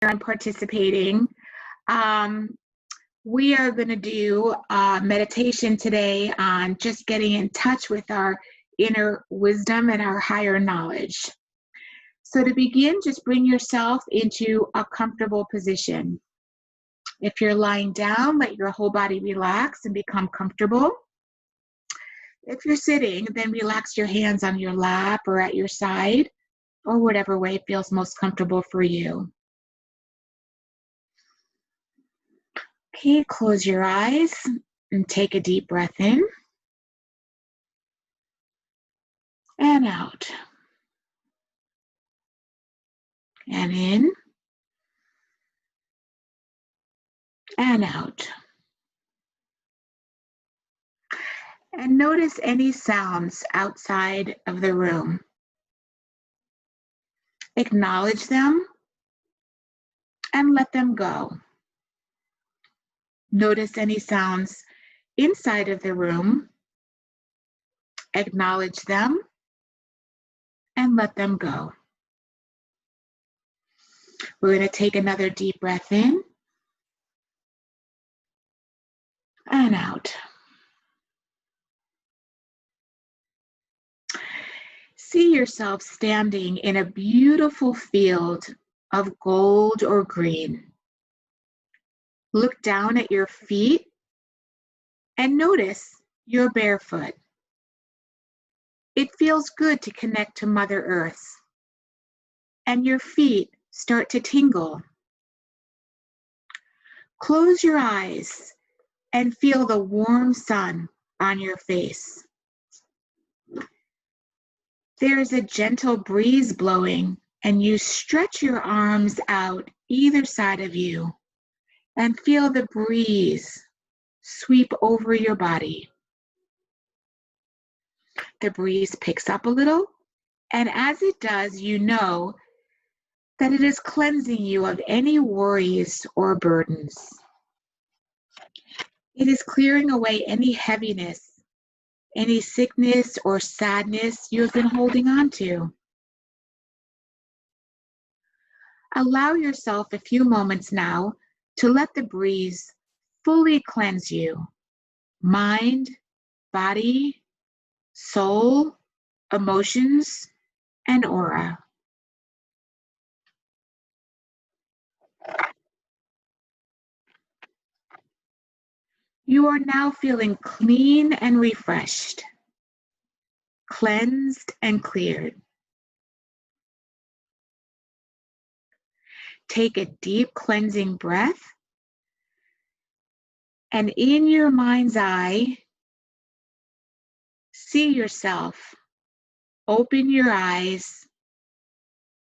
and participating. Um, we are going to do a meditation today on just getting in touch with our inner wisdom and our higher knowledge. So to begin, just bring yourself into a comfortable position. If you're lying down, let your whole body relax and become comfortable. If you're sitting, then relax your hands on your lap or at your side, or whatever way feels most comfortable for you. Okay, close your eyes and take a deep breath in and out. And in and out. And notice any sounds outside of the room. Acknowledge them and let them go. Notice any sounds inside of the room. Acknowledge them and let them go. We're going to take another deep breath in and out. See yourself standing in a beautiful field of gold or green. Look down at your feet and notice you're barefoot. It feels good to connect to Mother Earth, and your feet start to tingle. Close your eyes and feel the warm sun on your face. There's a gentle breeze blowing, and you stretch your arms out either side of you and feel the breeze sweep over your body. The breeze picks up a little, and as it does, you know that it is cleansing you of any worries or burdens. It is clearing away any heaviness, any sickness or sadness you have been holding on to. Allow yourself a few moments now to let the breeze fully cleanse you, mind, body, soul, emotions, and aura. You are now feeling clean and refreshed, cleansed and cleared. Take a deep cleansing breath, and in your mind's eye, see yourself. Open your eyes,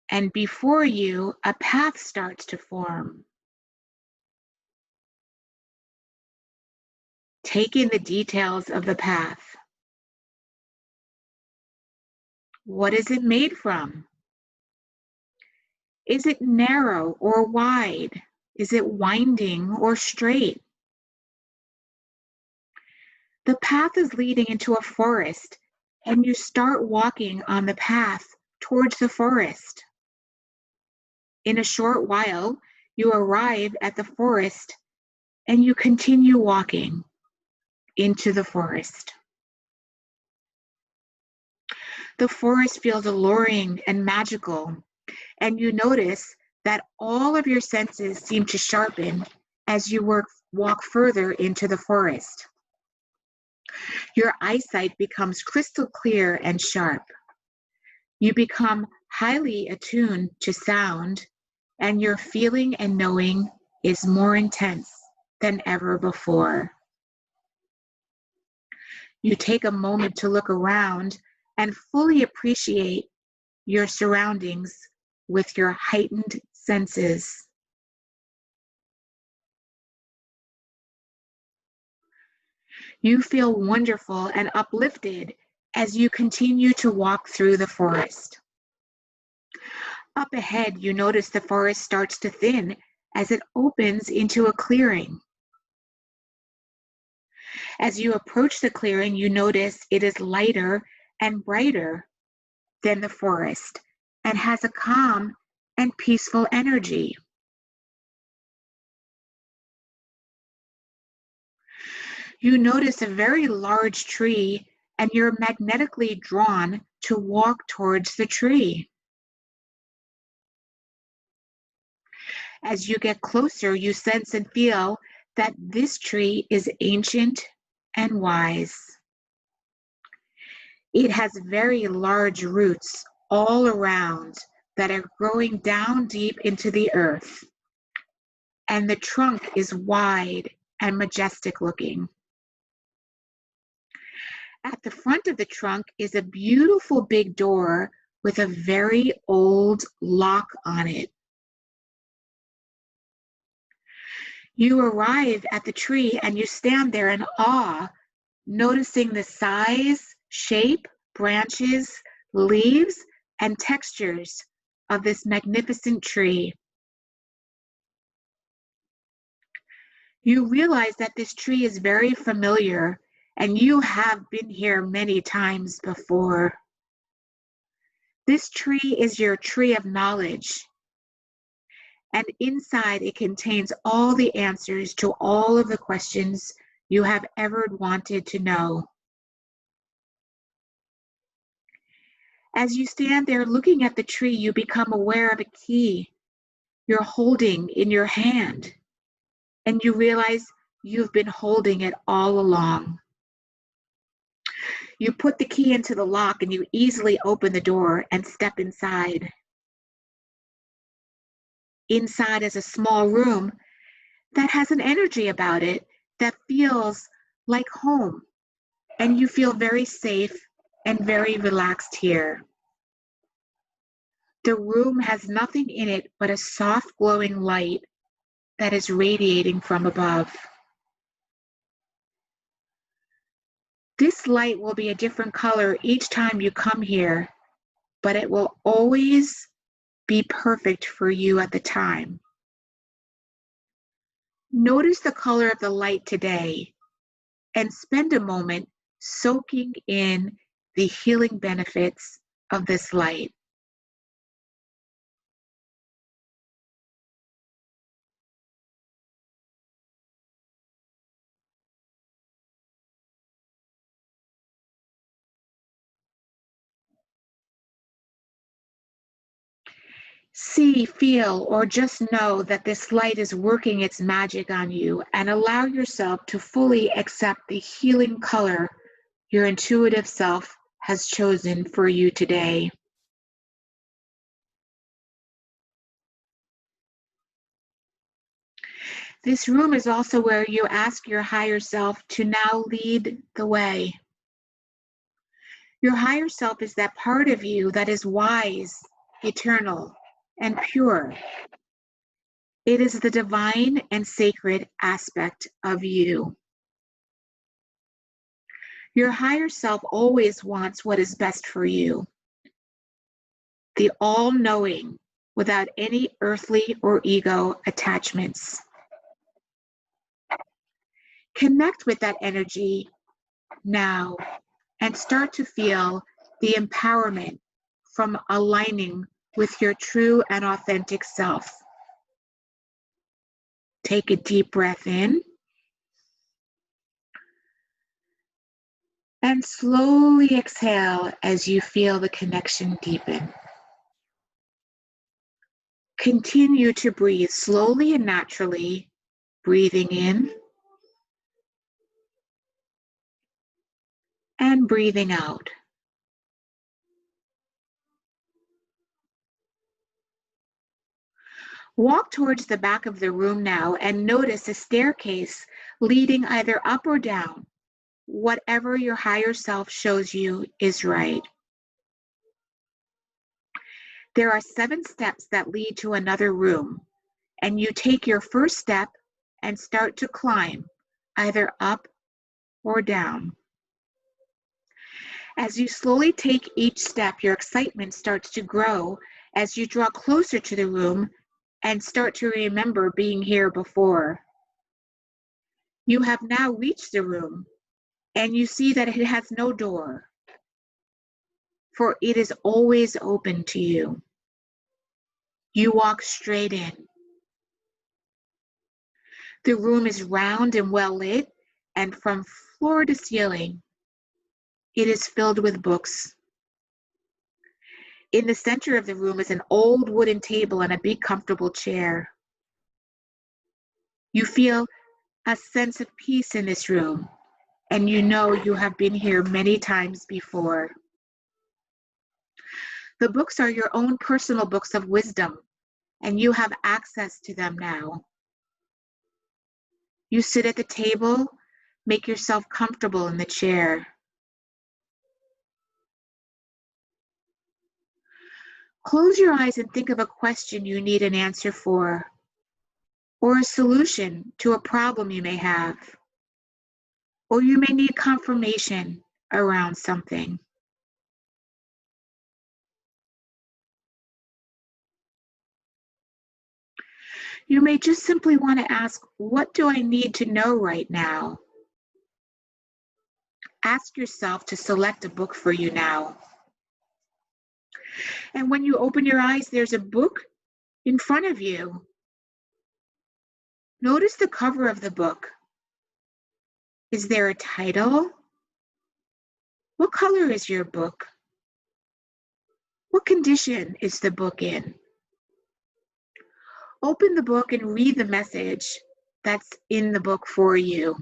and before you, a path starts to form. Take in the details of the path. What is it made from? Is it narrow or wide? Is it winding or straight? The path is leading into a forest, and you start walking on the path towards the forest. In a short while, you arrive at the forest, and you continue walking into the forest. The forest feels alluring and magical, and you notice that all of your senses seem to sharpen as you walk further into the forest. Your eyesight becomes crystal clear and sharp. You become highly attuned to sound, and your feeling and knowing is more intense than ever before. You take a moment to look around and fully appreciate your surroundings with your heightened senses. You feel wonderful and uplifted as you continue to walk through the forest. Up ahead, you notice the forest starts to thin as it opens into a clearing. As you approach the clearing, you notice it is lighter and brighter than the forest and has a calm and peaceful energy. You notice a very large tree and you're magnetically drawn to walk towards the tree. As you get closer, you sense and feel that this tree is ancient and wise. It has very large roots all around that are growing down deep into the earth, and the trunk is wide and majestic looking. At the front of the trunk is a beautiful big door with a very old lock on it. You arrive at the tree and you stand there in awe, noticing the size, shape, branches, leaves, and textures of this magnificent tree. You realize that this tree is very familiar and you have been here many times before. This tree is your tree of knowledge, and inside it contains all the answers to all of the questions you have ever wanted to know. As you stand there looking at the tree, you become aware of a key you're holding in your hand, and you realize you've been holding it all along. You put the key into the lock and you easily open the door and step inside. Inside is a small room that has an energy about it that feels like home, and you feel very safe and very relaxed here. The room has nothing in it but a soft glowing light that is radiating from above. This light will be a different color each time you come here, but it will always be perfect for you at the time. Notice the color of the light today and spend a moment soaking in the healing benefits of this light. See, feel, or just know that this light is working its magic on you, and allow yourself to fully accept the healing color your intuitive self has chosen for you today. This room is also where you ask your higher self to now lead the way. Your higher self is that part of you that is wise, eternal, and pure. It is the divine and sacred aspect of you. Your higher self always wants what is best for you. The all-knowing, without any earthly or ego attachments. Connect with that energy now and start to feel the empowerment from aligning with your true and authentic self. Take a deep breath in and slowly exhale as you feel the connection deepen. Continue to breathe slowly and naturally, breathing in and breathing out. Walk towards the back of the room now and notice a staircase leading either up or down. Whatever your higher self shows you is right. There are 7 steps that lead to another room, and you take your first step and start to climb, either up or down. As you slowly take each step, your excitement starts to grow as you draw closer to the room and start to remember being here before. You have now reached the room, and you see that it has no door, for it is always open to you. You walk straight in. The room is round and well lit, and from floor to ceiling, it is filled with books. In the center of the room is an old wooden table and a big comfortable chair. You feel a sense of peace in this room, and you know you have been here many times before. The books are your own personal books of wisdom, and you have access to them now. You sit at the table, make yourself comfortable in the chair. Close your eyes and think of a question you need an answer for, or a solution to a problem you may have, or you may need confirmation around something. You may just simply want to ask, what do I need to know right now? Ask yourself to select a book for you now. And when you open your eyes, there's a book in front of you. Notice the cover of the book. Is there a title? What color is your book? What condition is the book in? Open the book and read the message that's in the book for you.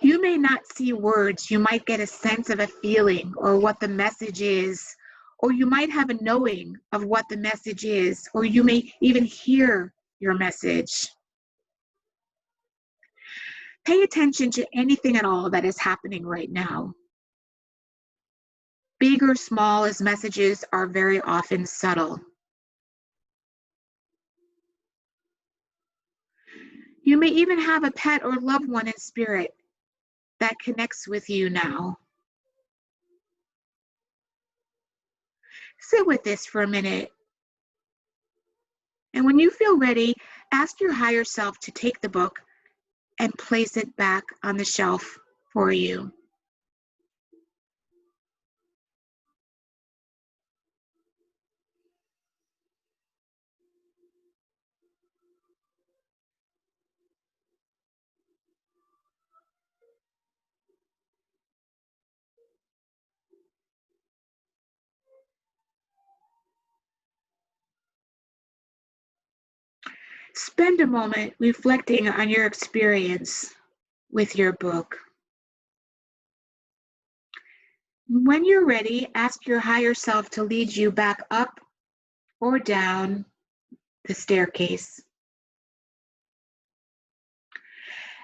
You may not see words, you might get a sense of a feeling or what the message is, or you might have a knowing of what the message is, or you may even hear your message. Pay attention to anything at all that is happening right now. Big or small, as messages are very often subtle. You may even have a pet or loved one in spirit that connects with you now. Sit with this for a minute. And when you feel ready, ask your higher self to take the book and place it back on the shelf for you. Spend a moment reflecting on your experience with your book. When you're ready, ask your higher self to lead you back up or down the staircase.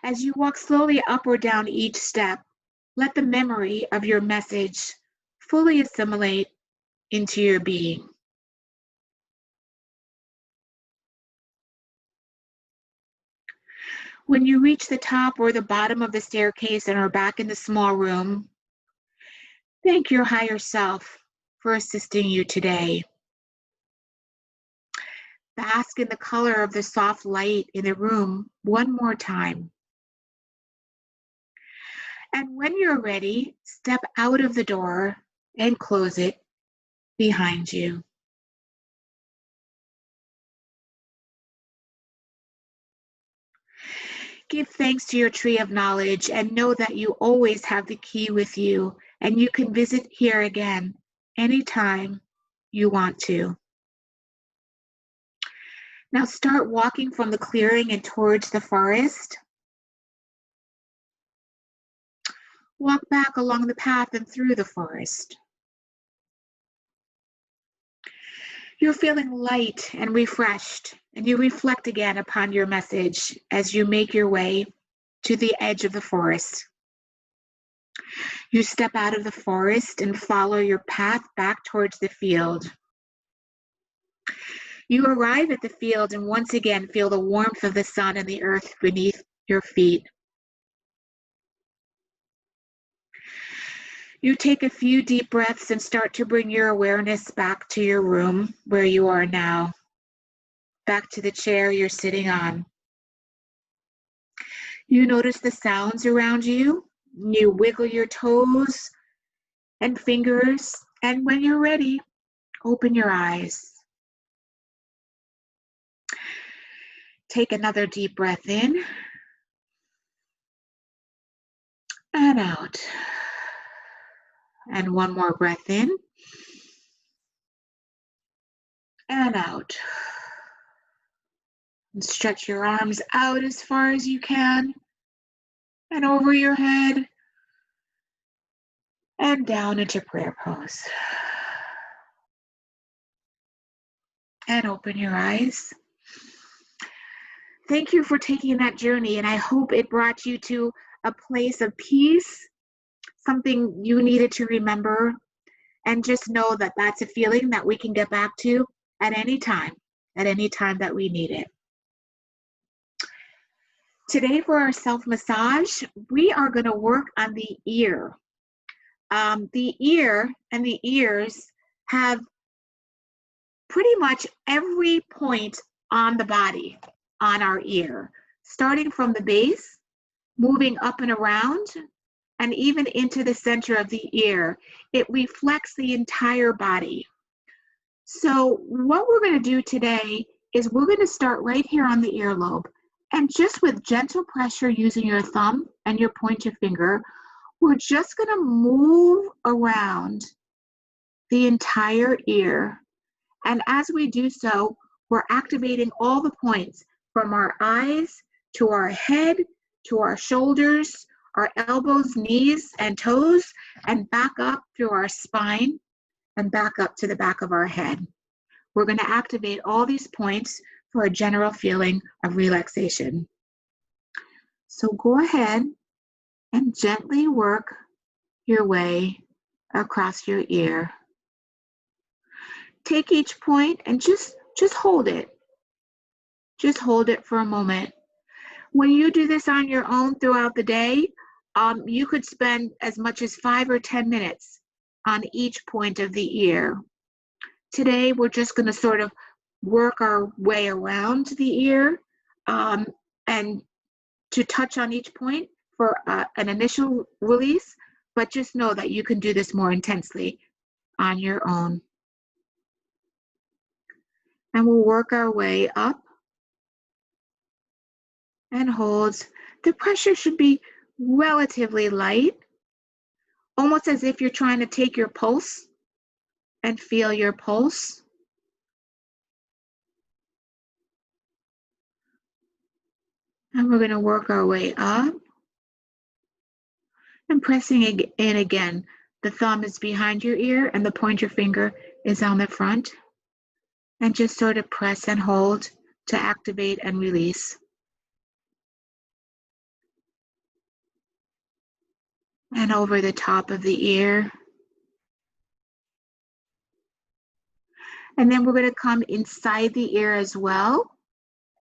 As you walk slowly up or down each step, let the memory of your message fully assimilate into your being. When you reach the top or the bottom of the staircase and are back in the small room, thank your higher self for assisting you today. Bask in the color of the soft light in the room one more time. And when you're ready, step out of the door and close it behind you. Give thanks to your tree of knowledge and know that you always have the key with you and you can visit here again anytime you want to. Now start walking from the clearing and towards the forest. Walk back along the path and through the forest. You're feeling light and refreshed, and you reflect again upon your message as you make your way to the edge of the forest. You step out of the forest and follow your path back towards the field. You arrive at the field and once again feel the warmth of the sun and the earth beneath your feet. You take a few deep breaths and start to bring your awareness back to your room where you are now, back to the chair you're sitting on. You notice the sounds around you. You wiggle your toes and fingers, and when you're ready, open your eyes. Take another deep breath in and out. And one more breath in and out. And stretch your arms out as far as you can and over your head and down into prayer pose. And open your eyes. Thank you for taking that journey, and I hope it brought you to a place of peace, something you needed to remember, and just know that that's a feeling that we can get back to at any time that we need it. Today for our self-massage, we are going to work on the ear. The ear and the ears have pretty much every point on the body, on our ear, starting from the base, moving up and around, and even into the center of the ear. It reflects the entire body. So what we're going to do today is we're going to start right here on the earlobe, and just with gentle pressure using your thumb and your pointer finger, we're just going to move around the entire ear. And as we do so, we're activating all the points from our eyes to our head, to our shoulders, our elbows, knees, and toes, and back up through our spine and back up to the back of our head. We're going to activate all these points for a general feeling of relaxation. So go ahead and gently work your way across your ear. Take each point and just hold it. Just hold it for a moment. When you do this on your own throughout the day, you could spend as much as 5 or 10 minutes on each point of the ear. Today, we're just going to sort of work our way around the ear and to touch on each point for an initial release, but just know that you can do this more intensely on your own. And we'll work our way up and hold. The pressure should be relatively light, almost as if you're trying to take your pulse and feel your pulse. And we're going to work our way up and pressing in again. The thumb is behind your ear and the pointer finger is on the front. And just sort of press and hold to activate and release. And over the top of the ear. And then we're going to come inside the ear as well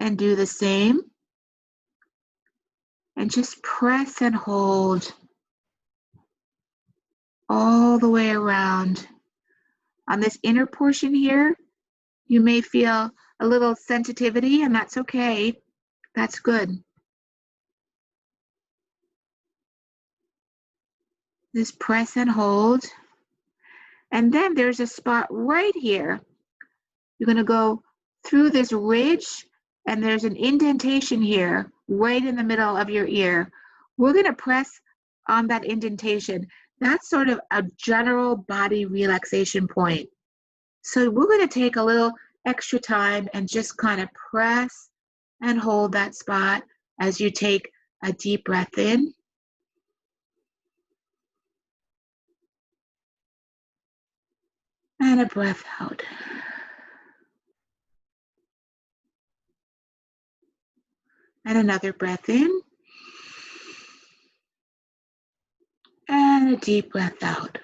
and do the same. And just press and hold all the way around. On this inner portion here, you may feel a little sensitivity, and that's okay. That's good. Just press and hold. And then there's a spot right here. You're going to go through this ridge, and there's an indentation here, right in the middle of your ear. We're going to press on that indentation. That's sort of a general body relaxation point. So we're going to take a little extra time and just kind of press and hold that spot as you take a deep breath in. And a breath out. And another breath in. And a deep breath out.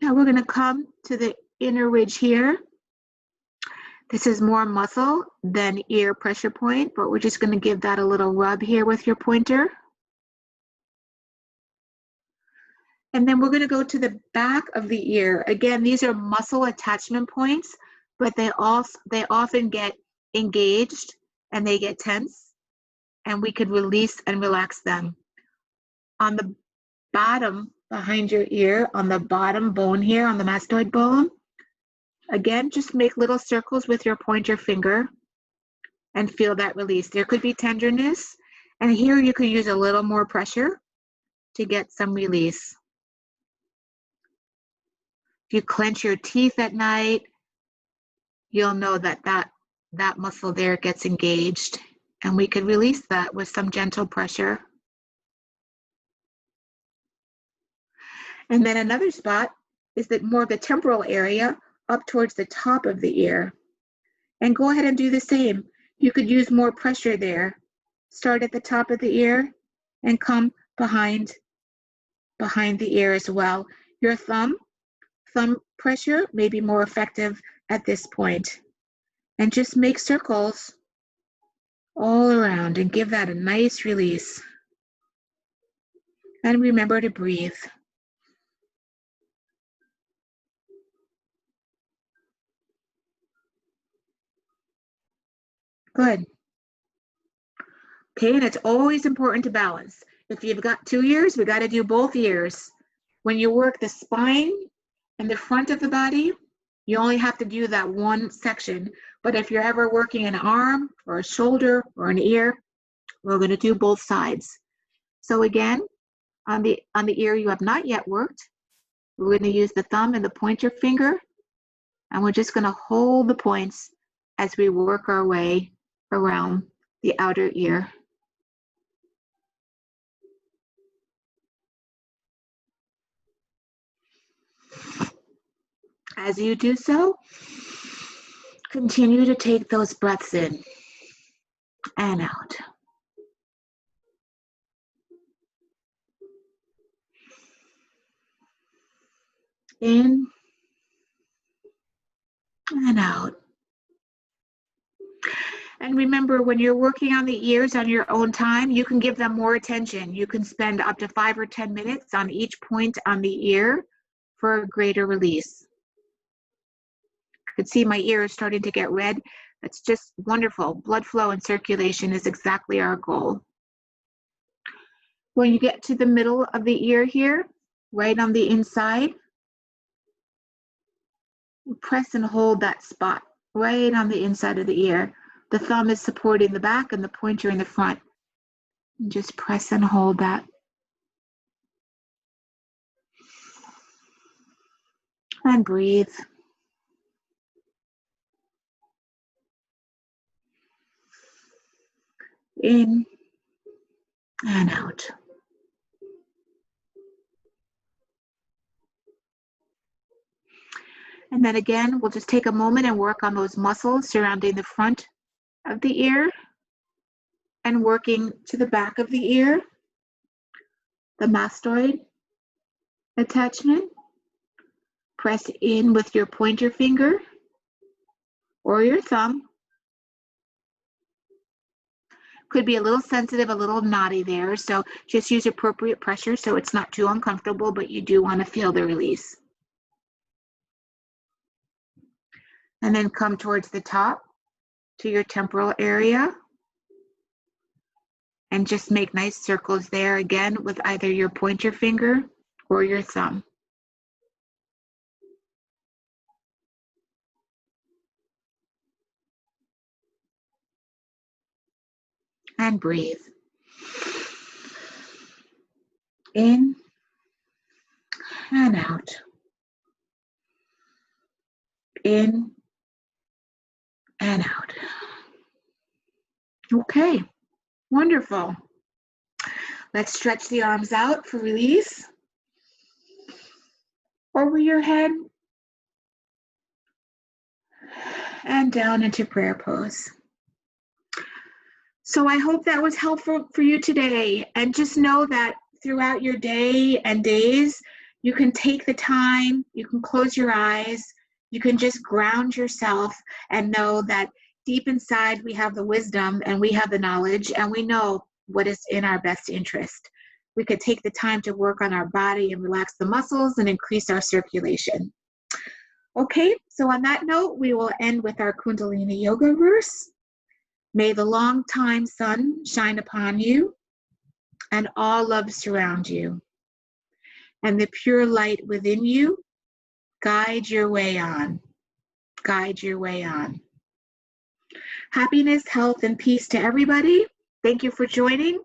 Now we're going to come to the inner ridge here. This is more muscle than ear pressure point, but we're just going to give that a little rub here with your pointer. And then we're going to go to the back of the ear. Again, these are muscle attachment points, but they often get engaged and they get tense, and we could release and relax them. On the bottom, behind your ear, on the bottom bone here, on the mastoid bone, again, just make little circles with your pointer finger and feel that release. There could be tenderness, and here you could use a little more pressure to get some release. If you clench your teeth at night, you'll know that that muscle there gets engaged, and we could release that with some gentle pressure. And then another spot is that more of the temporal area up towards the top of the ear. And go ahead and do the same. You could use more pressure there. Start at the top of the ear and come behind the ear as well. Your thumb pressure may be more effective at this point. And just make circles all around and give that a nice release. And remember to breathe. Good. Okay, and it's always important to balance. If you've got 2 ears, we got to do both ears. When you work the spine and the front of the body, you only have to do that one section. But if you're ever working an arm or a shoulder or an ear, we're going to do both sides. So again, on the ear you have not yet worked, we're going to use the thumb and the pointer finger, and we're just going to hold the points as we work our way around the outer ear. As you do so, continue to take those breaths in and out. In and out. And remember, when you're working on the ears on your own time, you can give them more attention. You can spend up to 5 or 10 minutes on each point on the ear for a greater release. You can see my ear is starting to get red. That's just wonderful. Blood flow and circulation is exactly our goal. When you get to the middle of the ear here, right on the inside, press and hold that spot right on the inside of the ear. The thumb is supporting the back and the pointer in the front. And just press and hold that. And breathe. In and out. And then again, we'll just take a moment and work on those muscles surrounding the front of the ear and working to the back of the ear, the mastoid attachment. Press in with your pointer finger or your thumb. Could be a little sensitive, a little knotty there, so just use appropriate pressure so it's not too uncomfortable, but you do want to feel the release. And then come towards the top to your temporal area and just make nice circles there again with either your pointer finger or your thumb. And breathe. In and out. In and out. Okay, wonderful. Let's stretch the arms out for release. Over your head and down into prayer pose. So I hope that was helpful for you today. And just know that throughout your day and days, you can take the time, you can close your eyes, you can just ground yourself and know that deep inside we have the wisdom and we have the knowledge and we know what is in our best interest. We could take the time to work on our body and relax the muscles and increase our circulation. Okay, so on that note, we will end with our Kundalini Yoga verse. May the long time sun shine upon you and all love surround you, and the pure light within you guide your way on. Guide your way on. Happiness, health, and peace to everybody. Thank you for joining,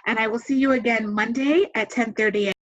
and I will see you again Monday at 10:30 a.m.